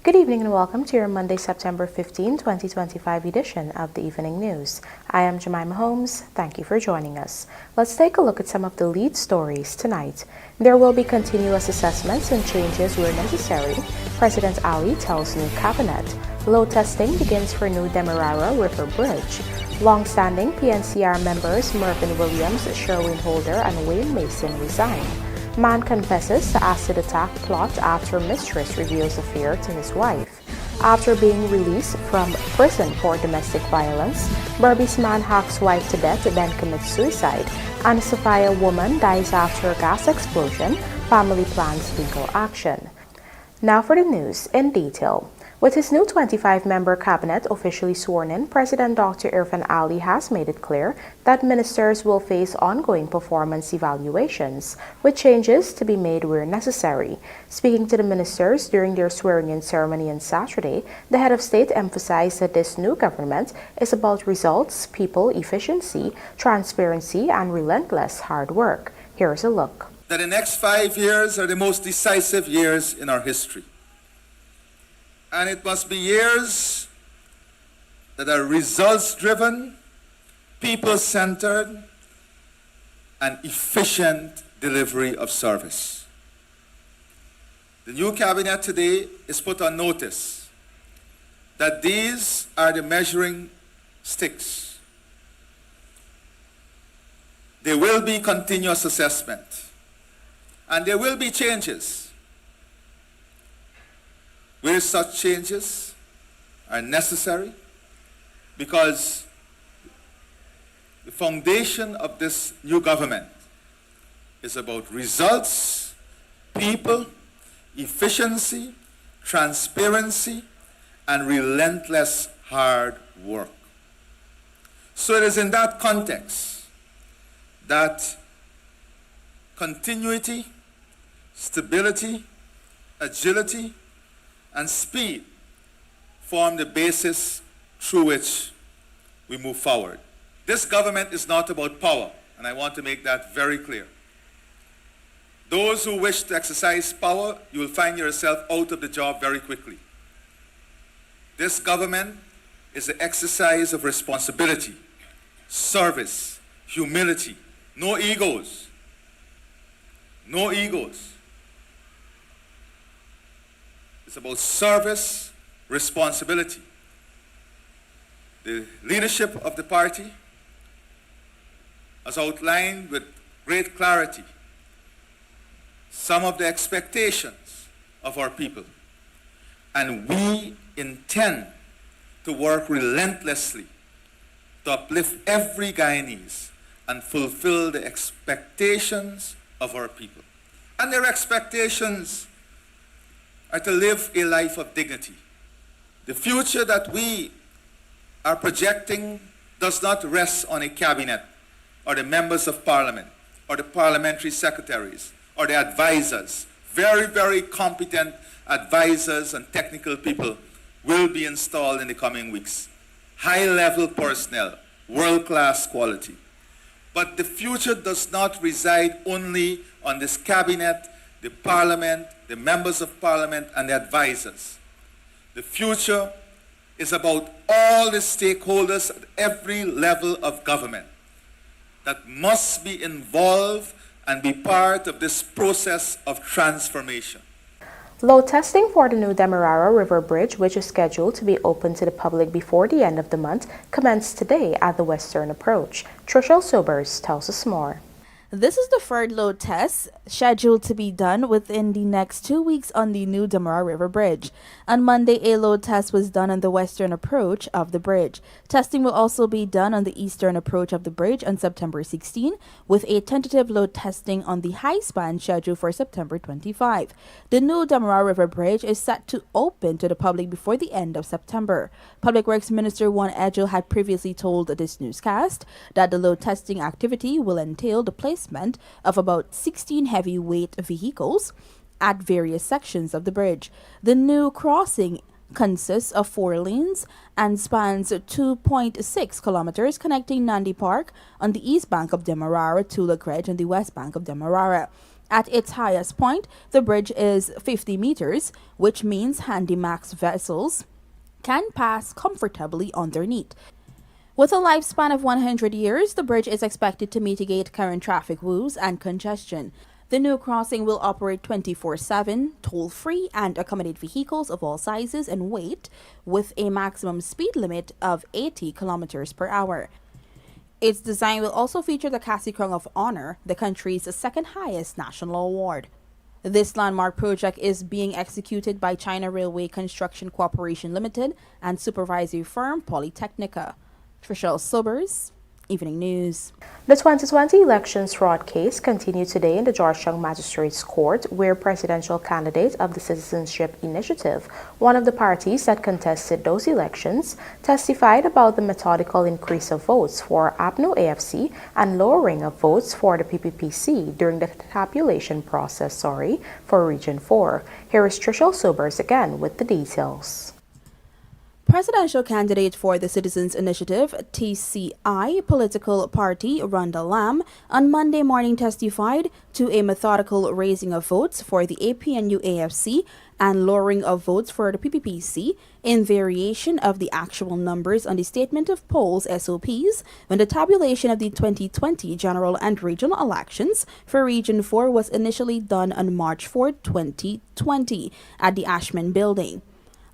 Good evening and welcome to your Monday, September 15, 2025 edition of the Evening News. I am Jemima Holmes. Thank you for joining us. Let's take a look at some of the lead stories tonight. There will be continuous assessments and changes where necessary. President Ali tells new cabinet. Load testing begins for new Demerara River Bridge. Long-standing PNCR members MERVYN Williams, SHUWAYNE Holder, and Wayne Mason resign. Man confesses to acid attack plot after mistress reveals affair to his wife. After being released from prison for domestic violence, BERBICE man hacks wife to death then commits suicide. And SOPHIA woman dies after a gas explosion. Family plans legal action. Now for the news in detail. With his new 25-member cabinet officially sworn in, President Dr. Irfan Ali has made it clear that ministers will face ongoing performance evaluations, with changes to be made where necessary. Speaking to the ministers during their swearing-in ceremony on Saturday, the head of state emphasized that this new government is about results, people, efficiency, transparency, and relentless hard work. Here's a look. That the next 5 years are the most decisive years in our history. And it must be years that are results-driven, people-centered, and efficient delivery of service. The new cabinet today is put on notice that these are the measuring sticks. There will be continuous assessment, and there will be changes where such changes are necessary, because the foundation of this new government is about results, people, efficiency, transparency, and relentless hard work. So it is in that context that continuity, stability, agility, and speed form the basis through which we move forward. This government is not about power, and I want to make that very clear. Those who wish to exercise power, you will find yourself out of the job very quickly. This government is the exercise of responsibility, service, humility, no egos. No egos. It's about service, responsibility. The leadership of the party has outlined with great clarity some of the expectations of our people. And we intend to work relentlessly to uplift every Guyanese and fulfill the expectations of our people. And their expectations are to live a life of dignity. The future that we are projecting does not rest on a cabinet or the members of parliament or the parliamentary secretaries or the advisors. Very, very competent advisors and technical people will be installed in the coming weeks. High-level personnel, world-class quality. But the future does not reside only on this cabinet, the parliament, the members of parliament, and the advisors. The future is about all the stakeholders at every level of government that must be involved and be part of this process of transformation. Load testing for the new Demerara River Bridge, which is scheduled to be open to the public before the end of the month, commenced today at the western approach. Trishelle Sobers tells us more. This is the third load test scheduled to be done within the next 2 weeks on the new Demerara River Bridge. On Monday, a load test was done on the western approach of the bridge. Testing will also be done on the eastern approach of the bridge on September 16, with a tentative load testing on the high span scheduled for September 25. The new Demerara River Bridge is set to open to the public before the end of September. Public Works Minister Juan Edgel had previously told this newscast that the load testing activity will entail the placement of about 16 heavyweight vehicles at various sections of the bridge. The new crossing consists of 4 lanes and spans 2.6 kilometers, connecting Nandi Park on the east bank of Demerara to Lagrange on the west bank of Demerara. At its highest point, the bridge is 50 meters, which means Handymax vessels can pass comfortably underneath. With a lifespan of 100 years, the bridge is expected to mitigate current traffic woes and congestion. The new crossing will operate 24/7, toll-free, and accommodate vehicles of all sizes and weight with a maximum speed limit of 80 kilometers per hour. Its design will also feature the Kasikrung of Honor, the country's second highest national award. This landmark project is being executed by China Railway Construction Corporation Limited and supervisory firm Polytechnica. Trishelle Sobers, Evening News. The 2020 elections fraud case continued today in the Georgetown Magistrates Court, where presidential candidate of the Citizenship Initiative, one of the parties that contested those elections, testified about the methodical increase of votes for APNO AFC and lowering of votes for the PPPC during the tabulation process for Region 4. Here is Trishelle Sobers again with the details. Presidential candidate for the Citizens Initiative (TCI) political party Rhonda Lamb on Monday morning testified to a methodical raising of votes for the APNU AFC and lowering of votes for the PPPC in variation of the actual numbers on the Statement of Polls (SOPs) when the tabulation of the 2020 general and regional elections for Region 4 was initially done on March 4, 2020 at the Ashman Building.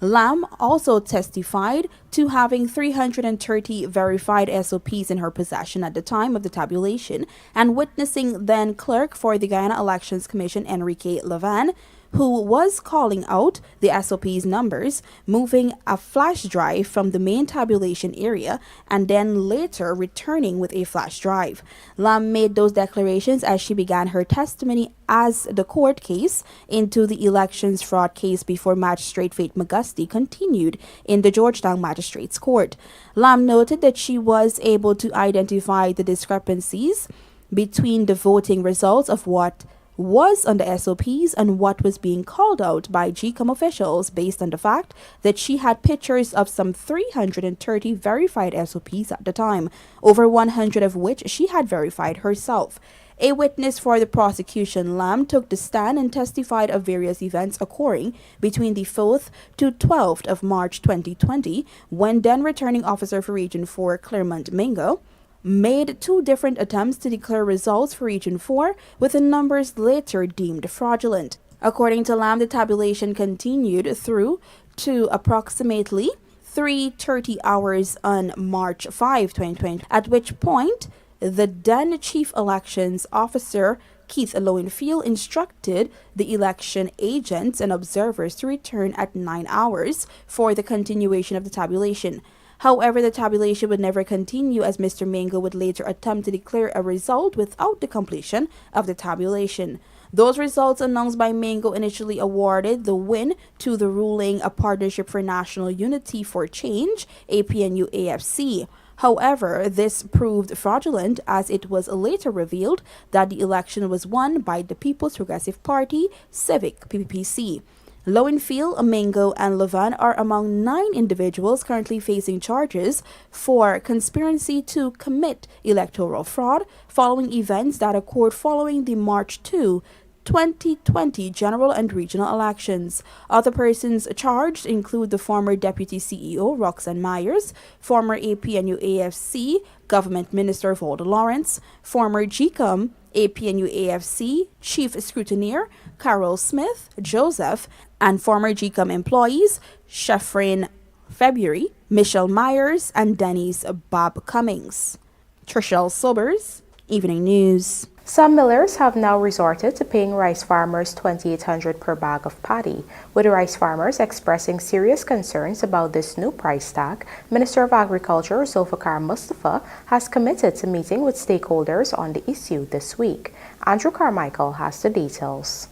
Lamb also testified to having 330 verified SOPs in her possession at the time of the tabulation and witnessing then clerk for the Guyana Elections Commission Enrique Levan, who was calling out the SOP's numbers, moving a flash drive from the main tabulation area and then later returning with a flash drive. Lam made those declarations as she began her testimony as the court case into the elections fraud case before Magistrate Faith McGusty continued in the Georgetown Magistrates Court. Lam noted that she was able to identify the discrepancies between the voting results of what was on the SOPs and what was being called out by GCOM officials based on the fact that she had pictures of some 330 verified SOPs at the time, over 100 of which she had verified herself. A witness for the prosecution, Lam, took the stand and testified of various events occurring between the 4th to 12th of March 2020 when then returning officer for Region 4 Claremont Mingo made two different attempts to declare results for Region 4, with the numbers later deemed fraudulent. According to Lam, the tabulation continued through to approximately 3:30 hours on March 5, 2020, at which point the then Chief Elections Officer Keith Lowenfield instructed the election agents and observers to return at 9 hours for the continuation of the tabulation. However, the tabulation would never continue as Mr. Mingo would later attempt to declare a result without the completion of the tabulation. Those results announced by Mingo initially awarded the win to the ruling A Partnership for National Unity for Change, APNU AFC. However, this proved fraudulent as it was later revealed that the election was won by the People's Progressive Party, Civic PPPC. Lowenfield, Mingo, and Levan are among 9 individuals currently facing charges for conspiracy to commit electoral fraud following events that occurred following the March 2, 2020 general and regional elections. Other persons charged include the former Deputy CEO Roxanne Myers, former APNU AFC Government Minister Volda Lawrence, former GCOM APNU AFC Chief Scrutineer Carol Smith Joseph, and former GCOM employees Shefrain February, Michelle Myers, and Denise Bob Cummings. Trishelle Sobers, Evening News. Some millers have now resorted to paying rice farmers $2,800 per bag of paddy. With the rice farmers expressing serious concerns about this new price tag, Minister of Agriculture Zulfikar Mustafa has committed to meeting with stakeholders on the issue this week. Andrew Carmichael has the details.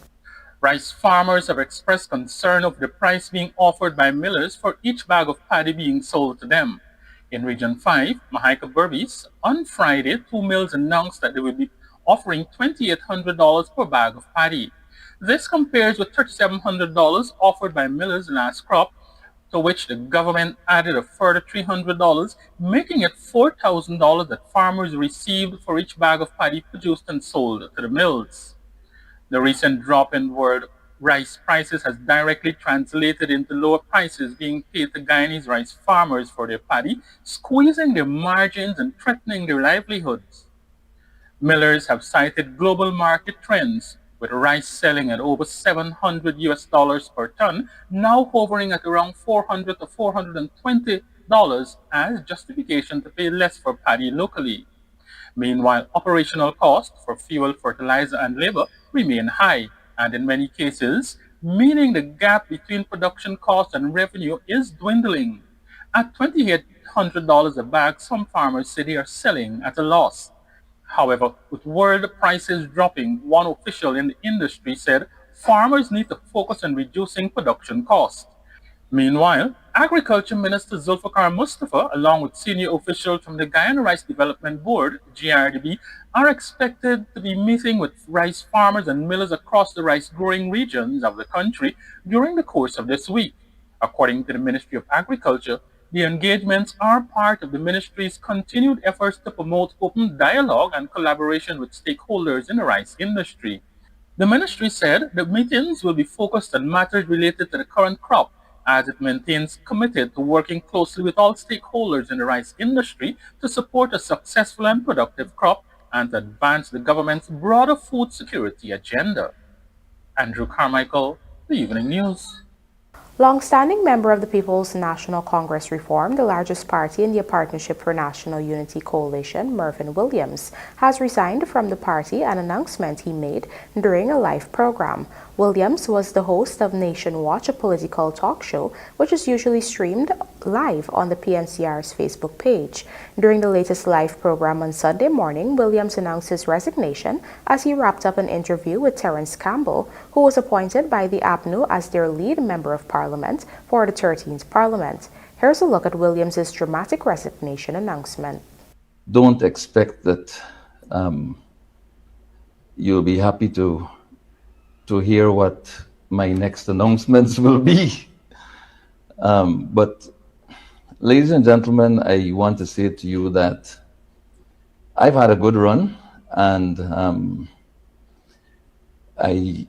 Rice farmers have expressed concern over the price being offered by millers for each bag of paddy being sold to them. In Region 5, Mahika BERBICE, on Friday, 2 mills announced that they will be offering $2,800 per bag of paddy. This compares with $3,700 offered by millers last crop, to which the government added a further $300, making it $4,000 that farmers received for each bag of paddy produced and sold to the mills. The recent drop in world rice prices has directly translated into lower prices being paid to Guyanese rice farmers for their paddy, squeezing their margins and threatening their livelihoods. Millers have cited global market trends, with rice selling at over 700 US dollars per ton, now hovering at around 400 to 420 dollars as justification to pay less for paddy locally. Meanwhile, operational costs for fuel, fertilizer, and labor remain high, and in many cases, meaning the gap between production cost and revenue is dwindling. At $2,800 a bag, some farmers say they are selling at a loss. However, with world prices dropping, one official in the industry said farmers need to focus on reducing production costs. Meanwhile, Agriculture Minister Zulfikar Mustafa, along with senior officials from the Guyana Rice Development Board, GRDB, are expected to be meeting with rice farmers and millers across the rice-growing regions of the country during the course of this week. According to the Ministry of Agriculture, the engagements are part of the ministry's continued efforts to promote open dialogue and collaboration with stakeholders in the rice industry. The ministry said the meetings will be focused on matters related to the current crop, as it maintains committed to working closely with all stakeholders in the rice industry to support a successful and productive crop and to advance the government's broader food security agenda. Andrew Carmichael, The Evening News. Long-standing member of the People's National Congress Reform, the largest party in the Partnership for National Unity Coalition, MERVYN Williams, has resigned from the party, an announcement he made during a live program. Williams was the host of Nation Watch, a political talk show, which is usually streamed live on the PNCR's Facebook page. During the latest live program on Sunday morning, Williams announced his resignation as he wrapped up an interview with Terence Campbell, who was appointed by the APNU as their lead member of Parliament for the 13th Parliament. Here's a look at Williams's dramatic resignation announcement. Don't expect that you'll be happy to hear what my next announcements will be. But ladies and gentlemen, I want to say to you that I've had a good run, and I,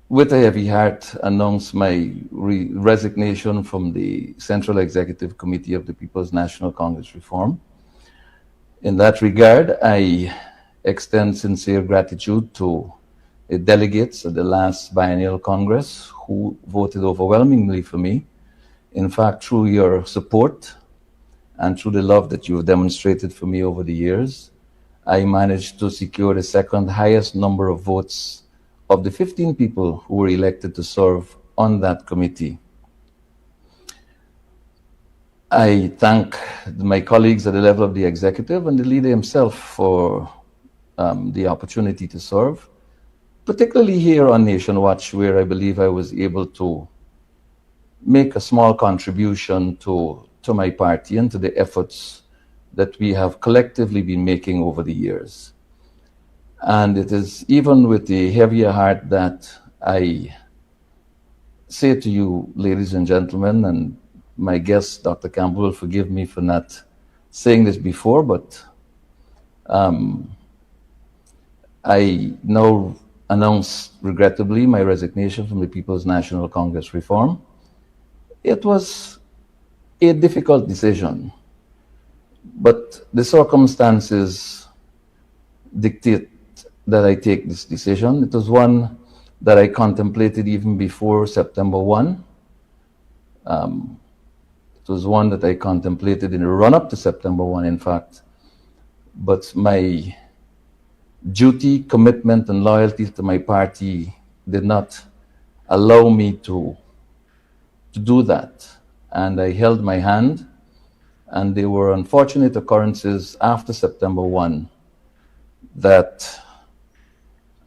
with a heavy heart, announced my resignation from the Central Executive Committee of the People's National Congress Reform. In that regard, I extend sincere gratitude to the delegates at the last biennial Congress who voted overwhelmingly for me. In fact, through your support and through the love that you have demonstrated for me over the years, I managed to secure the second highest number of votes of the 15 people who were elected to serve on that committee. I thank my colleagues at the level of the executive and the leader himself for the opportunity to serve, particularly here on Nation Watch, where I believe I was able to make a small contribution to my party and to the efforts that we have collectively been making over the years. And it is even with a heavier heart that I say to you, ladies and gentlemen, and my guest, Dr. Campbell, will forgive me for not saying this before, but I now announce, regrettably, my resignation from the People's National Congress Reform. It was a difficult decision, but the circumstances dictate that I take this decision. It was one that I contemplated even before September 1. It was one that I contemplated in the run-up to September 1, in fact. But my duty, commitment, and loyalty to my party did not allow me to do that. And I held my hand, and there were unfortunate occurrences after September 1 that,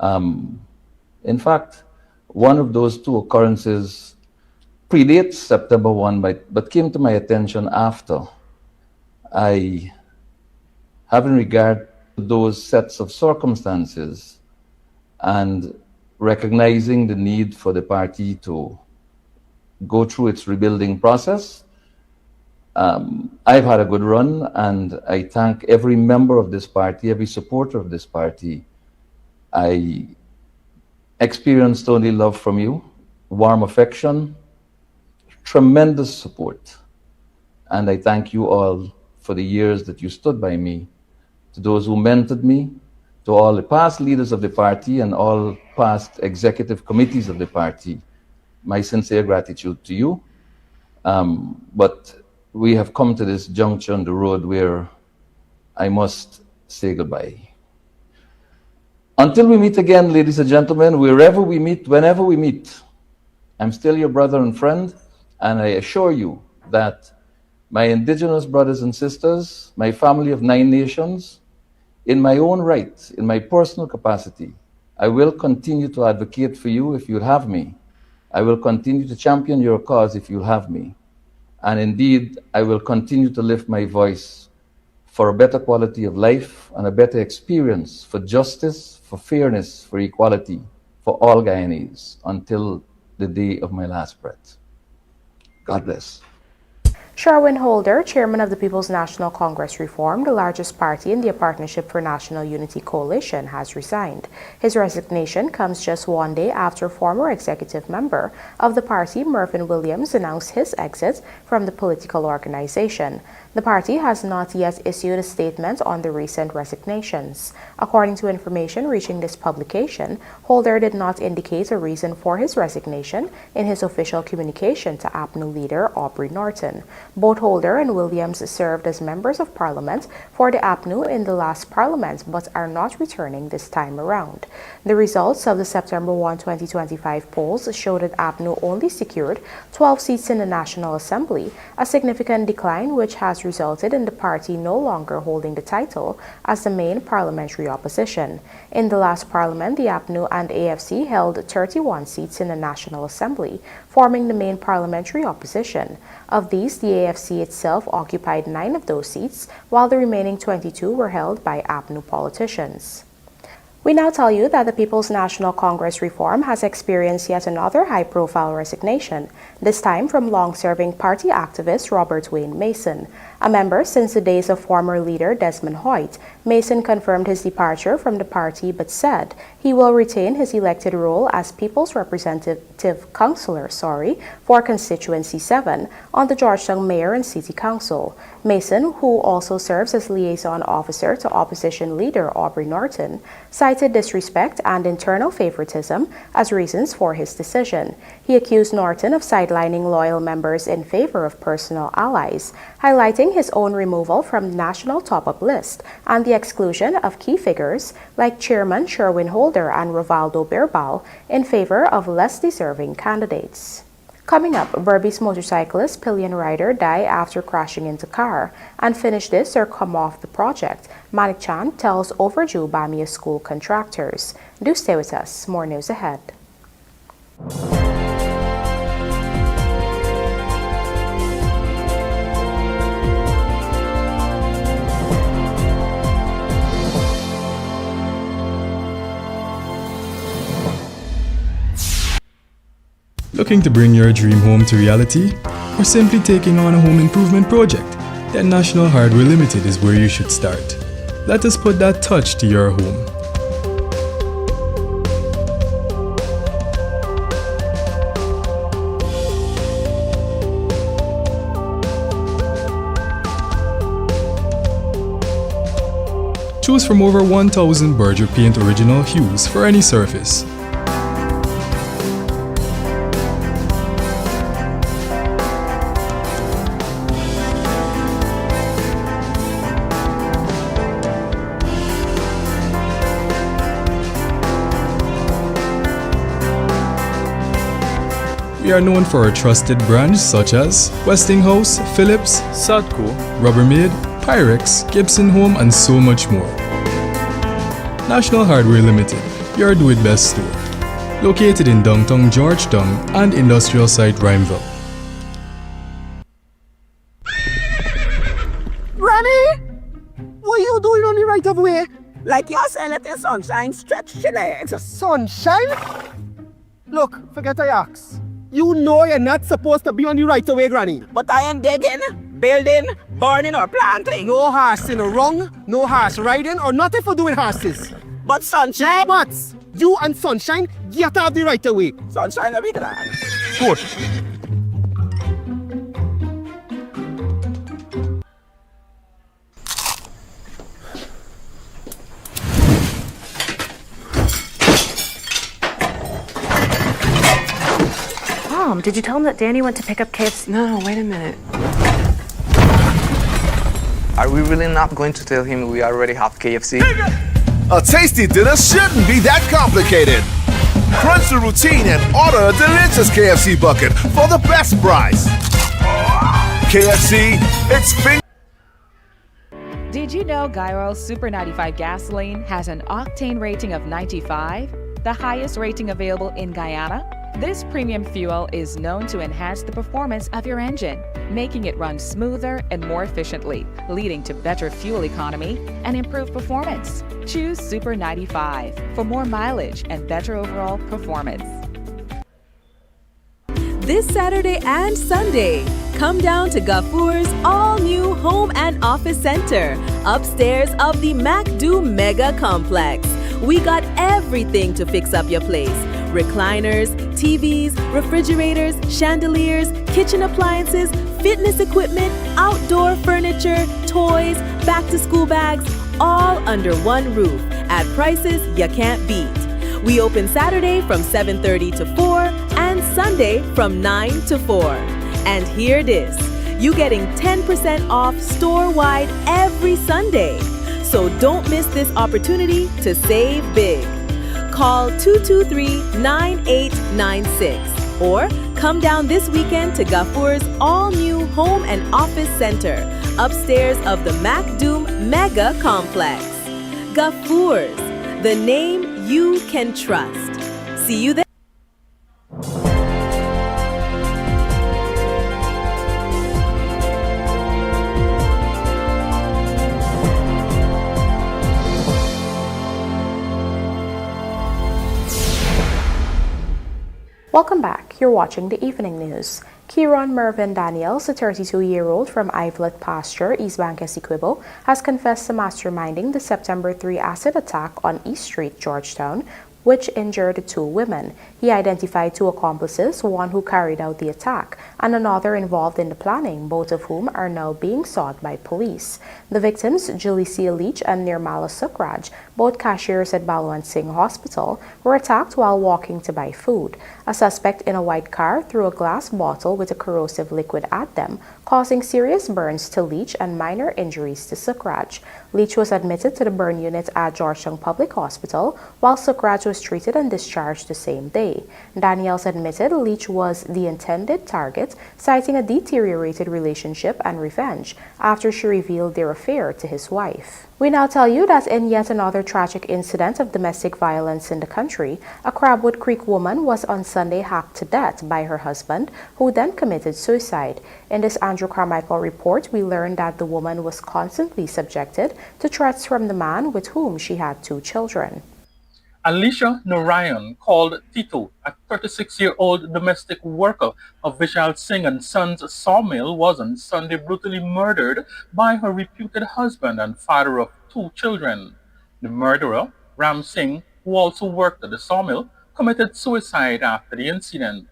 in fact, one of those two occurrences predates September 1, but came to my attention after. I, having regard to those sets of circumstances and recognizing the need for the party to go through its rebuilding process, I've had a good run, and I thank every member of this party, every supporter of this party. I experienced only love from you, warm affection, tremendous support. And I thank you all for the years that you stood by me, to those who mentored me, to all the past leaders of the party and all past executive committees of the party. My sincere gratitude to you. But we have come to this juncture on the road where I must say goodbye. Until we meet again, ladies and gentlemen, wherever we meet, whenever we meet, I'm still your brother and friend, and I assure you that my indigenous brothers and sisters, my family of 9 nations, in my own right, in my personal capacity, I will continue to advocate for you if you'll have me. I will continue to champion your cause if you'll have me. And indeed, I will continue to lift my voice for a better quality of life and a better experience, for justice, for fairness, for equality, for all Guyanese, until the day of my last breath. God bless. SHUWAYNE Holder, chairman of the People's National Congress Reform, the largest party in the Partnership for National Unity Coalition, has resigned. His resignation comes just one day after former executive member of the party, MERVYN Williams, announced his exit from the political organization. The party has not yet issued a statement on the recent resignations. According to information reaching this publication, Holder did not indicate a reason for his resignation in his official communication to APNU leader Aubrey Norton. Both Holder and Williams served as members of parliament for the APNU in the last parliament but are not returning this time around. The results of the September 1, 2025 polls show that APNU only secured 12 seats in the National Assembly, a significant decline which has resulted in the party no longer holding the title as the main parliamentary opposition. In the last parliament, the APNU and AFC held 31 seats in the National Assembly, forming the main parliamentary opposition. Of these, the AFC itself occupied 9 of those seats, while the remaining 22 were held by APNU politicians. We now tell you that the People's National Congress Reform has experienced yet another high-profile resignation, this time from long-serving party activist Robert Wayne Maison. A member since the days of former leader Desmond Hoyt, Maison confirmed his departure from the party but said he will retain his elected role as People's Representative Councillor for Constituency 7 on the Georgetown Mayor and City Council. Maison, who also serves as liaison officer to opposition leader Aubrey Norton, cited disrespect and internal favoritism as reasons for his decision. He accused Norton of sidelining loyal members in favor of personal allies, highlighting his own removal from the national top-up list and the exclusion of key figures like Chairman SHUWAYNE Holder and Rovaldo Birbal in favor of less deserving candidates. Coming up, BERBICE motorcyclist pillion rider died after crashing into car and finish this or come off the project. Manik Chan tells overdue Bamia school contractors. Do stay with us. More news ahead. Looking to bring your dream home to reality? Or simply taking on a home improvement project? Then National Hardware Limited is where you should start. Let us put that touch to your home. Choose from over 1,000 Berger Paint original hues for any surface. We are known for our trusted brands such as Westinghouse, Philips, Sadco, Rubbermaid, Pyrex, Gibson Home, and so much more. National Hardware Limited, your do-it-best store. Located in downtown Georgetown and industrial site Rhymeville. Granny! What are you doing on the right of way? Like you're saying let the sunshine stretch your legs. Sunshine? Look, forget I ask. You know you're not supposed to be on the right of way, Granny. But I am digging, building, burning or planting. No horsing wrong, no horse riding or nothing for doing horses. But sunshine? What? You and Sunshine get out the right away. Sunshine, let me glad. Good. Mom, did you tell him that Danny went to pick up KFC? No, wait a minute. Are we really not going to tell him we already have KFC? A tasty dinner shouldn't be that complicated. Crunch the routine and order a delicious KFC bucket for the best price. KFC, it's finger. Did you know Guy Super 95 gasoline has an octane rating of 95, the highest rating available in Guyana? This premium fuel is known to enhance the performance of your engine, making it run smoother and more efficiently, leading to better fuel economy and improved performance. Choose Super 95 for more mileage and better overall performance. This Saturday and Sunday, come down to Gafour's all-new Home and Office Center, upstairs of the MacDo Mega Complex. We got everything to fix up your place. Recliners, TVs, refrigerators, chandeliers, kitchen appliances, fitness equipment, outdoor furniture, toys, back-to-school bags, all under one roof at prices you can't beat. We open Saturday from 7:30 to 4 and Sunday from 9 to 4. And here it is. You getting 10% off store-wide every Sunday. So don't miss this opportunity to save big. Call 223-9896 or come down this weekend to Gafour's all-new Home and Office Center, upstairs of the MacDo Mega Complex. Gafour's, the name you can trust. See you there. Welcome back. You're watching the evening news. Kieron Mervyn Daniels, a 32-year-old from Ivelet Pasture, East Bank, Essequibo, has confessed to masterminding the September 3 acid attack on East Street, Georgetown, which injured 2 women. He identified 2 accomplices, one who carried out the attack and another involved in the planning, both of whom are now being sought by police. The victims, Julicia Leach and Nirmala Sukraj, both cashiers at Balwant Singh Hospital, were attacked while walking to buy food. A suspect in a white car threw a glass bottle with a corrosive liquid at them, causing serious burns to Leach and minor injuries to Sukraj. Leach was admitted to the burn unit at Georgetown Public Hospital, while Sukraj was treated and discharged the same day. Daniels admitted Leach was the intended target, citing a deteriorated relationship and revenge after she revealed their affair to his wife. We now tell you that in yet another tragic incident of domestic violence in the country, a Crabwood Creek woman was on Sunday hacked to death by her husband, who then committed suicide. In this Andrew Carmichael report, we learned that the woman was constantly subjected to threats from the man with whom she had 2 children. Alicia Narayan, called Tito, a 36-year-old domestic worker of Vishal Singh and Sons sawmill, was on Sunday brutally murdered by her reputed husband and father of 2 children. The murderer, Ram Singh, who also worked at the sawmill, committed suicide after the incident.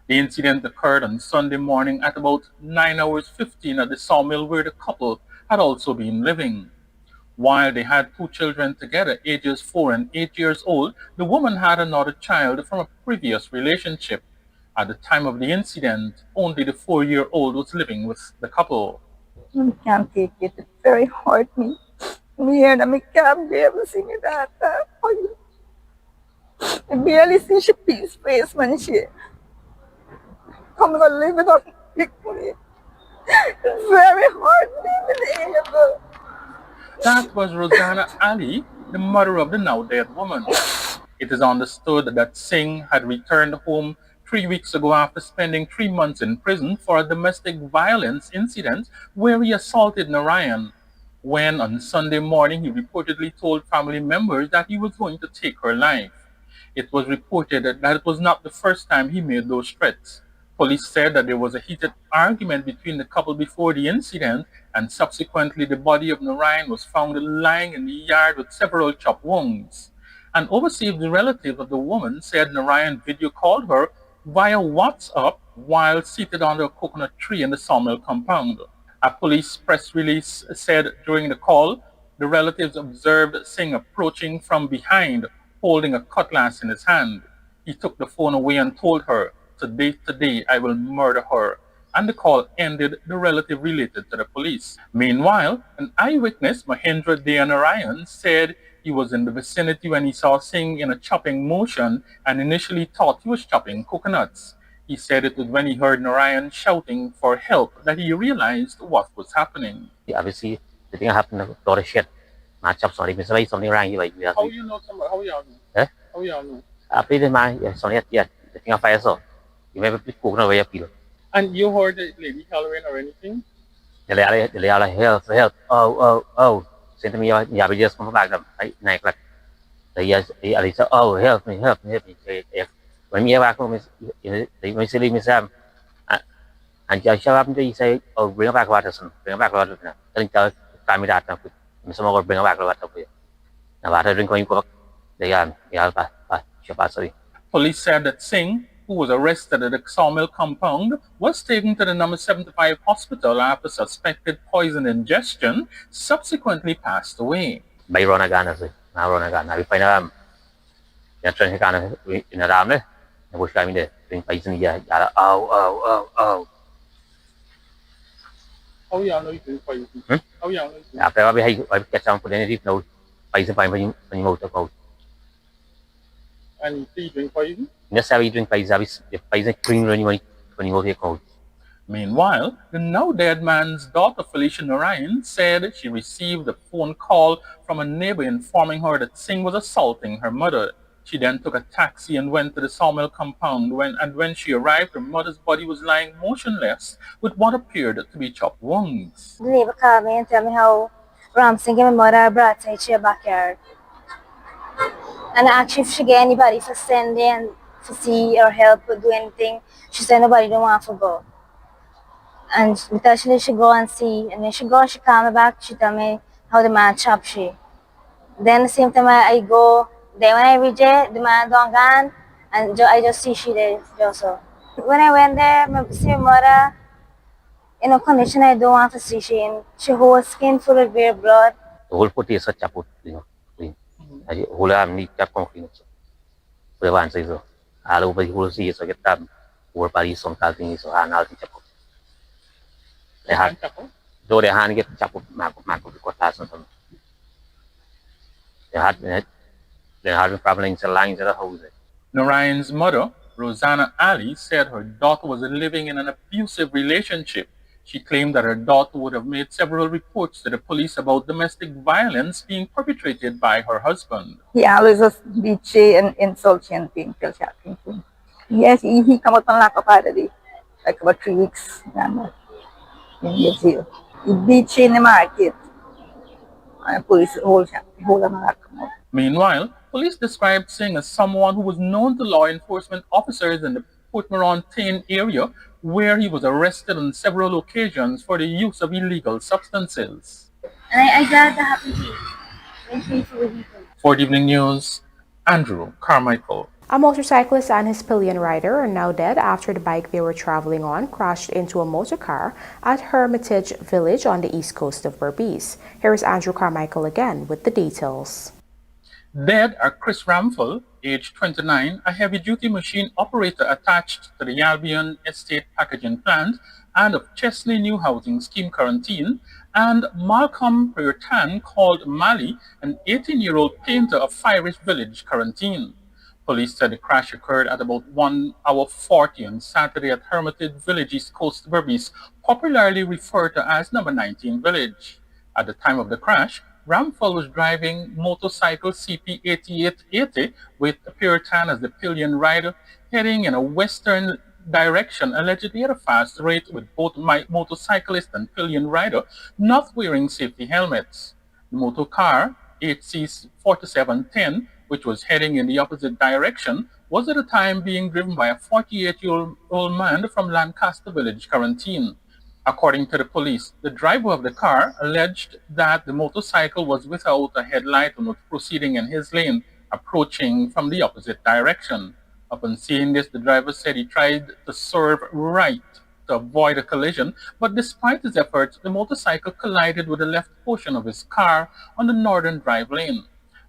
The incident occurred on Sunday morning at about 9:15 at the sawmill where the couple had also been living. While they had 2 children together, ages 4 and 8 years old, the woman had another child from a previous relationship. At the time of the incident, only the 4-year-old was living with the couple. I can't take it. It very hurt me. Me hear that I can't be able to see me that. I barely see she peace face when she come to live with her with me. It's very hard being able. That was Rosanna Ali, the mother of the now dead woman. It is understood that Singh had returned home 3 weeks ago after spending 3 months in prison for a domestic violence incident where he assaulted Narayan. When on Sunday morning he reportedly told family members that he was going to take her life. It was reported that it was not the first time he made those threats. Police said that there was a heated argument between the couple before the incident, and subsequently the body of Narayan was found lying in the yard with several chop wounds. An overseas relative of the woman said Narayan video called her via WhatsApp while seated under a coconut tree in the sawmill compound. A police press release said during the call, the relatives observed Singh approaching from behind, holding a cutlass in his hand. He took the phone away and told her, today, I will murder her. And the call ended, the relative related to the police. Meanwhile, an eyewitness, Mahendra Deyanarayan, said he was in the vicinity when he saw Singh in a chopping motion and initially thought he was chopping coconuts. He said it was when he heard Narayan shouting for help that he realized what was happening. Obviously, the thing happened a lot of shit. Sorry, Mr. Something wrong. How you know somebody? How y'all know? Eh? How y'all know? After the man, sorry, the thing of fire, so you may be cooking away a pillow. And you heard the lady hollering or anything? The lady, help. Oh. Send me your just come back. Night like the said, oh, help me. When me back home, they say, Miss Sam. And just show up and you say, oh, bring back water, son. Bring back water. Then tell me that. Some more bring back water for you. Now, water drink when you go. They are, Police said that Singh, who was arrested at the sawmill compound, was taken to the number 75 hospital after suspected poison ingestion, subsequently passed away. Bay Ronagan, now Ronagan. I find out. You're trying to in a ram, I was coming there. Drink poison. Oh. How y'all know you drink poison? How y'all know you drink? After I get some for any no poison by when you motor code. And you drink poison? Yes, I drink poison clean when you go to your code. Meanwhile, the now dead man's daughter Felicia Narayan said she received a phone call from a neighbor informing her that Singh was assaulting her mother. She then took a taxi and went to the sawmill compound. When she arrived, her mother's body was lying motionless with what appeared to be chopped wounds. The neighbor called me and told me how Ram Singh and my mother brought her to your backyard. And I asked if she get anybody for send in to see or help or do anything. She said nobody don't want to go. And because she should go and see. And when she go, she called me back. She told me how the man chopped she. Then the same time I go. Then when I reach it, the man don't gone, and I just see she there also. When I went there, I see my mother in a condition I don't want to see she in. She whole skin full of bare blood. The whole put is such a put, clean. I whole arm need cap clean. So the one says so. All over the whole sea so get them over Paris some thing so and all the chapel. They had though they hand get chapel mark because that's something. They had problems in lines of the house. Narayan's mother, Rosanna Ali, said her daughter was living in an abusive relationship. She claimed that her daughter would have made several reports to the police about domestic violence being perpetrated by her husband. He always was bitchy and insulting and things. Yes, he come out on lack of already, like about 3 weeks. He bitchy in the market. And police hold him on. Meanwhile, police described Singh as someone who was known to law enforcement officers in the Port Morentin area, where he was arrested on several occasions for the use of illegal substances. And I glad that happened to you. For the Evening News, Andrew Carmichael. A motorcyclist and his pillion rider are now dead after the bike they were traveling on crashed into a motor car at Hermitage Village on the east coast of Berbice. Here is Andrew Carmichael again with the details. Dead are Chris Ramphel, age 29, a heavy-duty machine operator attached to the Albion Estate Packaging Plant and of Chesley New Housing Scheme Quarantine, and Malcolm Purtan, called Mali, an 18-year-old painter of Irish Village Quarantine. Police said the crash occurred at about 1:40 on Saturday at Hermitage Village, East Coast Berbice, popularly referred to as Number 19 Village. At the time of the crash, Ramphel was driving motorcycle CP8880 with Puritan as the pillion rider, heading in a western direction, allegedly at a fast rate, with both motorcyclist and pillion rider not wearing safety helmets. The motor car, HC4710, which was heading in the opposite direction, was at the time being driven by a 48-year-old man from Lancaster Village Quarantine. According to the police, the driver of the car alleged that the motorcycle was without a headlight and was proceeding in his lane. approaching from the opposite direction. Upon seeing this, the driver said he tried to swerve right to avoid a collision, but despite his efforts, the motorcycle collided with the left portion of his car on the northern drive lane.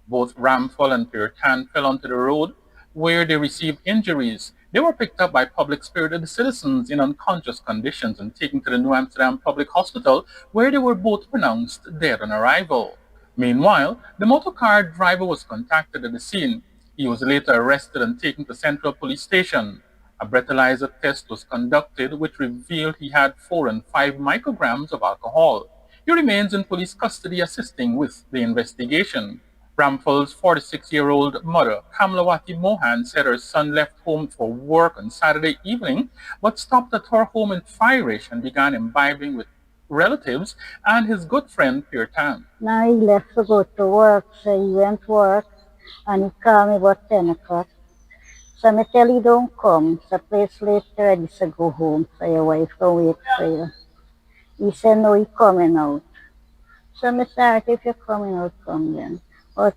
Both Ramphal and Pirtan fell onto the road, where they received injuries. They were picked up by public-spirited citizens in unconscious conditions and taken to the New Amsterdam Public Hospital, where they were both pronounced dead on arrival. Meanwhile, the motorcar driver was contacted at the scene. He was later arrested and taken to Central Police Station. A breathalyzer test was conducted, which revealed he had 4 and 5 micrograms of alcohol. He remains in police custody assisting with the investigation. Ramphal's 46-year-old mother, Kamlawati Mohan, said her son left home for work on Saturday evening, but stopped at her home in Firish and began imbibing with relatives and his good friend Pirtan. Now he left to go to work, so he went to work and he called me about 10 o'clock. So I tell you don't come, so place later ready to go home, so your wife can wait for you. He said no, he coming out. So I said, if you're coming out, come then. But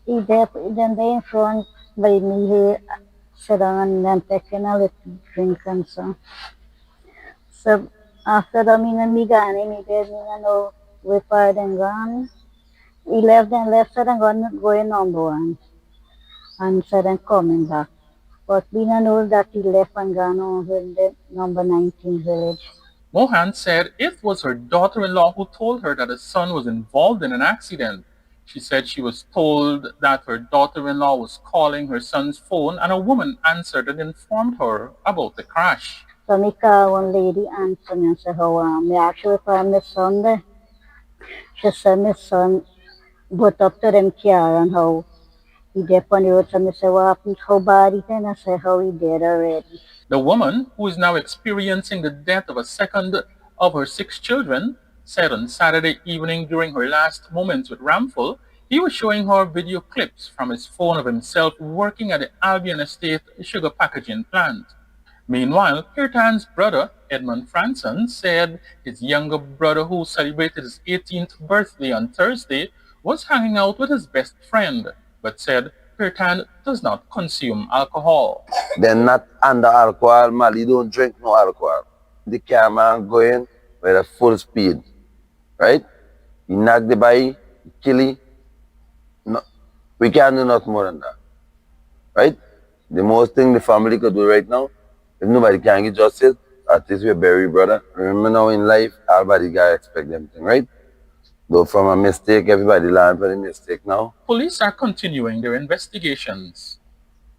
he there, then they in front by me here, sit down and then taking a little drink and so. So after that, me gone, me there, me know where far then gone. He left so then going number 1. And so then coming back. But we don't know that he left and gone over in the number 19 village. Mohan said it was her daughter-in-law who told her that her son was involved in an accident. She said she was told that her daughter-in-law was calling her son's phone and a woman answered and informed her about the crash. So me call one lady answer me and say, how me actually call my son there. She said my son got up to them car and how he dead on the road. So me say, what happened? How bad it is? I say, how he dead already. The woman, who is now experiencing the death of a second of her 6 children, said on Saturday evening during her last moments with Ramphal, he was showing her video clips from his phone of himself working at the Albion Estate sugar packaging plant. Meanwhile, Pirtan's brother, Edmund Franson, said his younger brother, who celebrated his 18th birthday on Thursday, was hanging out with his best friend, but said Pirtan does not consume alcohol. They're not under alcohol, Mali don't drink no alcohol. The camera going with a full speed, right? He knock the body, kill it. No, we can't do nothing more than that, right? The most thing the family could do right now, if nobody can get justice, at least we bury brother. Remember now in life, everybody gotta expect them thing, right? Though from a mistake, everybody learn from the mistake now. Police are continuing their investigations.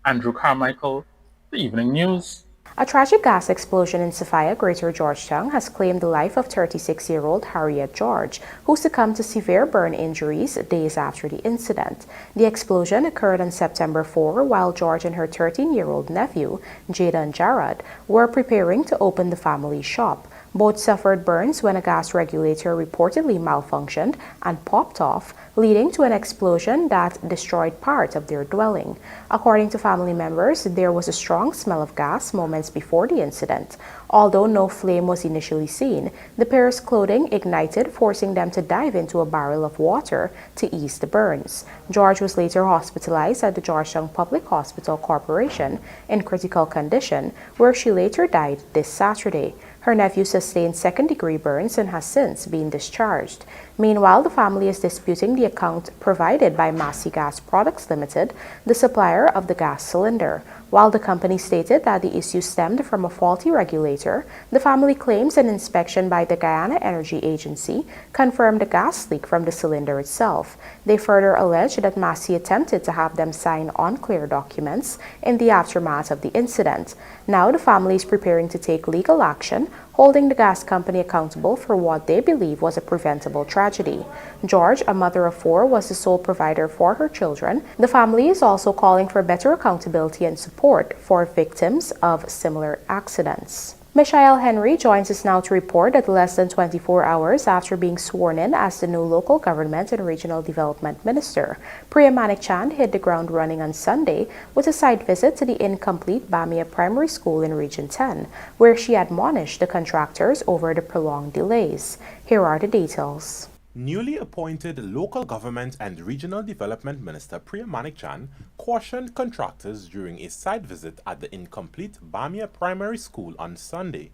Andrew Carmichael, The Evening News. A tragic gas explosion in Sophia, Greater Georgetown, has claimed the life of 36-year-old Harriet George, who succumbed to severe burn injuries days after the incident. The explosion occurred on September 4 while George and her 13-year-old nephew, Jaden Jarrod, were preparing to open the family shop. Both suffered burns when a gas regulator reportedly malfunctioned and popped off, leading to an explosion that destroyed part of their dwelling. According to family members, there was a strong smell of gas moments before the incident. Although no flame was initially seen, the pair's clothing ignited, forcing them to dive into a barrel of water to ease the burns. George was later hospitalized at the Georgetown Public Hospital Corporation in critical condition, where she later died this Saturday. Her nephew sustained second-degree burns and has since been discharged. Meanwhile, the family is disputing the account provided by Massey Gas Products Limited, the supplier of the gas cylinder. While the company stated that the issue stemmed from a faulty regulator, the family claims an inspection by the Guyana Energy Agency confirmed a gas leak from the cylinder itself. They further allege that Massey attempted to have them sign unclear documents in the aftermath of the incident. Now the family is preparing to take legal action, holding the gas company accountable for what they believe was a preventable tragedy. George, a mother of 4, was the sole provider for her children. The family is also calling for better accountability and support for victims of similar accidents. Michael Henry joins us now to report that less than 24 hours after being sworn in as the new local government and regional development minister, Priya Manik-Chand hit the ground running on Sunday with a site visit to the incomplete Bamia Primary School in Region 10, where she admonished the contractors over the prolonged delays. Here are the details. Newly appointed Local Government and Regional Development Minister Priya Manikchan cautioned contractors during a site visit at the incomplete Bamia Primary School on Sunday.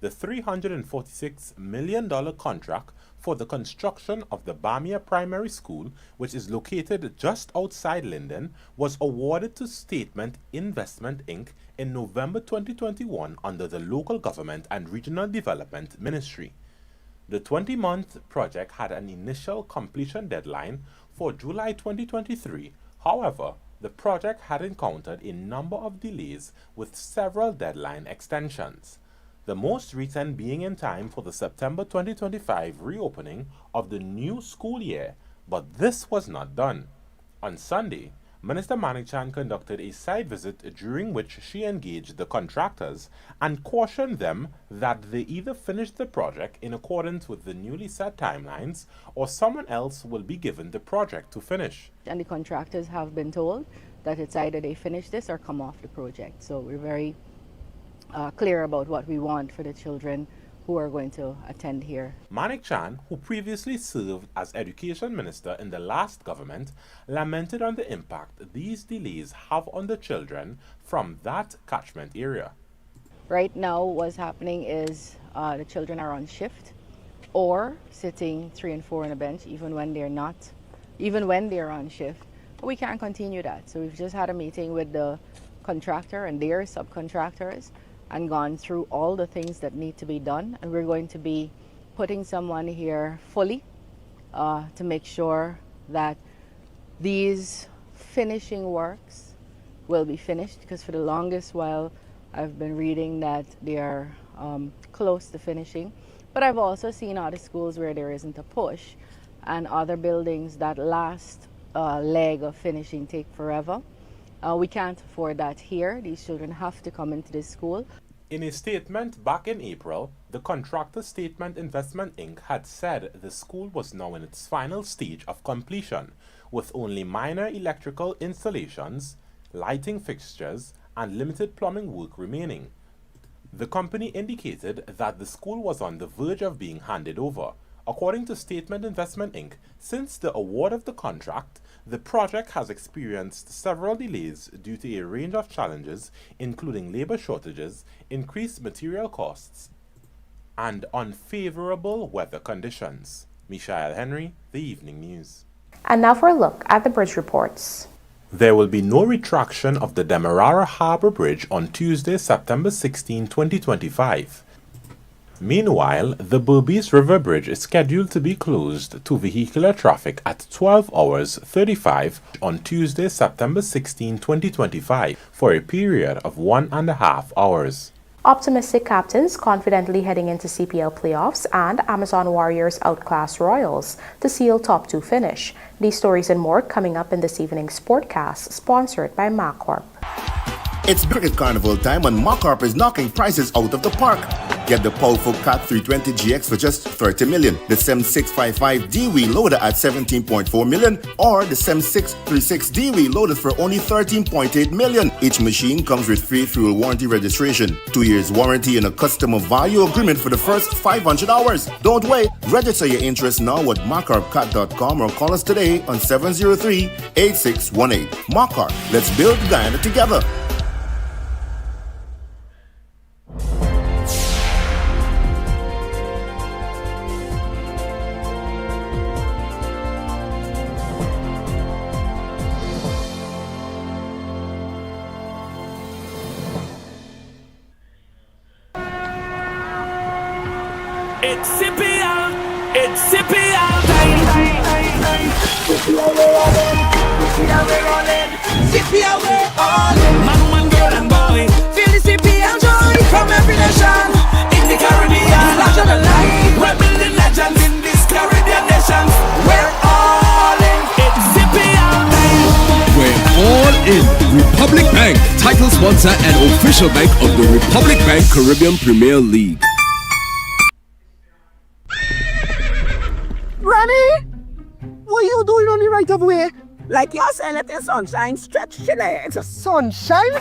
The $346 million contract for the construction of the Bamia Primary School, which is located just outside Linden, was awarded to Statement Investment Inc. in November 2021 under the Local Government and Regional Development Ministry. The 20-month project had an initial completion deadline for July 2023. However, the project had encountered a number of delays with several deadline extensions, the most recent being in time for the September 2025 reopening of the new school year, but this was not done. On Sunday, Minister Manikchan conducted a site visit during which she engaged the contractors and cautioned them that they either finish the project in accordance with the newly set timelines or someone else will be given the project to finish. And the contractors have been told that it's either they finish this or come off the project. So we're very clear about what we want for the children who are going to attend here. Manikchan, who previously served as Education Minister in the last government, lamented on the impact these delays have on the children from that catchment area. Right now, what's happening is the children are on shift or sitting 3 and 4 on a bench, even when they're on shift. But we can't continue that. So we've just had a meeting with the contractor and their subcontractors and gone through all the things that need to be done, and we're going to be putting someone here fully to make sure that these finishing works will be finished, because for the longest while I've been reading that they are close to finishing, but I've also seen other schools where there isn't a push, and other buildings that last leg of finishing take forever. We can't afford that here. These children have to come into this school. In a statement back in April, the contractor Statement Investment Inc. had said the school was now in its final stage of completion, with only minor electrical installations, lighting fixtures, and limited plumbing work remaining. The company indicated that the school was on the verge of being handed over. According to Statement Investment Inc., since the award of the contract, the project has experienced several delays due to a range of challenges, including labor shortages, increased material costs, and unfavorable weather conditions. Michael Henry, The Evening News. And now for a look at the bridge reports. There will be no retraction of the Demerara River Bridge on Tuesday, September 16, 2025. Meanwhile, the BERBICE River Bridge is scheduled to be closed to vehicular traffic at 12 hours 35 on Tuesday, September 16, 2025 for a period of 1.5 hours. Optimistic captains confidently heading into CPL playoffs, and Amazon Warriors outclass Royals to seal top 2 finish. These stories and more coming up in this evening's Sportcast, sponsored by MacCorp. It's Cricket Carnival time and MacCorp is knocking prices out of the park. Get the powerful Cat 320 GX for just $30 million, the SEM 655D wheel loader at $17.4 million, or the SEM 636D wheel loaded for only $13.8 million. Each machine comes with free fuel warranty registration, 2 years warranty, and a customer value agreement for the first 500 hours. Don't wait. Register your interest now at MacCorpCat.com or call us today on 703-8618. MacCorp, let's build Guyana together. It's CPL, it's CPL time. CPL we're all in. Man, girl and boy, feel the CPL joy from every nation in the Caribbean. Larger than life, we're building legends in this Caribbean nation. We're all in. It's CPL time. We're all in. Republic Bank, title sponsor and official bank of the Republic Bank Caribbean Premier League. Granny, what are you doing on the right of way? Like you're saying let the sunshine stretch your legs. Sunshine?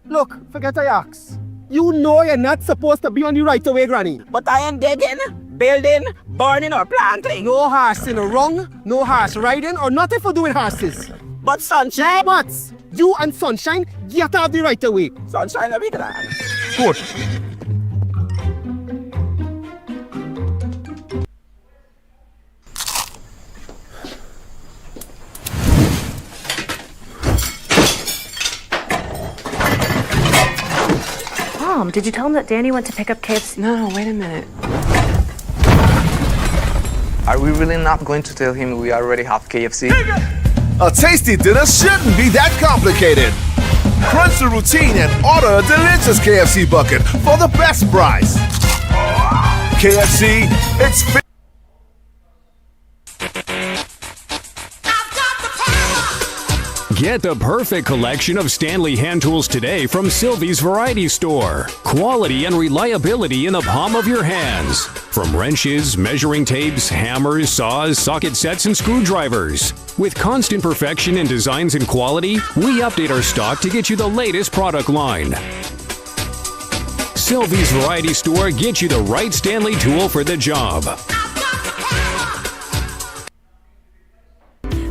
Look, forget I ask. You know you're not supposed to be on the right of way, Granny. But I am digging. building, burning, or planting. No horse in the wrong, no horse riding, or nothing for doing horses. But Sunshine? What? You and Sunshine get out the right away. Sunshine, let me glad. Good. Mom, did you tell him that Danny went to pick up KFC? No, wait a minute. Are we really not going to tell him we already have KFC? A tasty dinner shouldn't be that complicated. Crunch the routine and order a delicious KFC bucket for the best price. KFC, it's Get the perfect collection of Stanley hand tools today from Sylvie's Variety Store. Quality and reliability in the palm of your hands. From wrenches, measuring tapes, hammers, saws, socket sets, and screwdrivers. With constant perfection in designs and quality, we update our stock to get you the latest product line. Sylvie's Variety Store gets you the right Stanley tool for the job.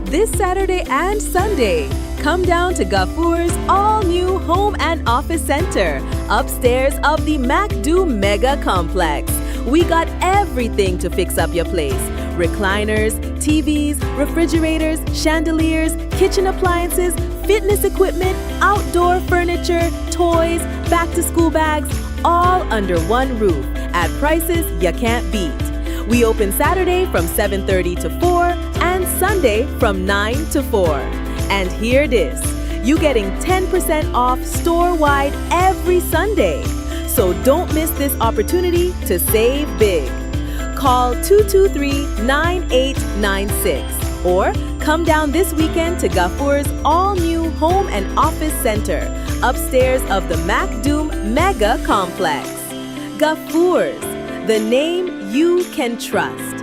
This Saturday and Sunday, come down to Gafour's all-new Home and Office Center, upstairs of the MacDo Mega Complex. We got everything to fix up your place. Recliners, TVs, refrigerators, chandeliers, kitchen appliances, fitness equipment, outdoor furniture, toys, back-to-school bags, all under one roof at prices you can't beat. We open Saturday from 7:30 to 4 and Sunday from 9 to 4. And hear this, you're getting 10% off store-wide every Sunday. So don't miss this opportunity to save big. Call 223-9896 or come down this weekend to Gafour's all-new Home and Office Center, upstairs of the MacDo Mega Complex. Gafour's, the name you can trust.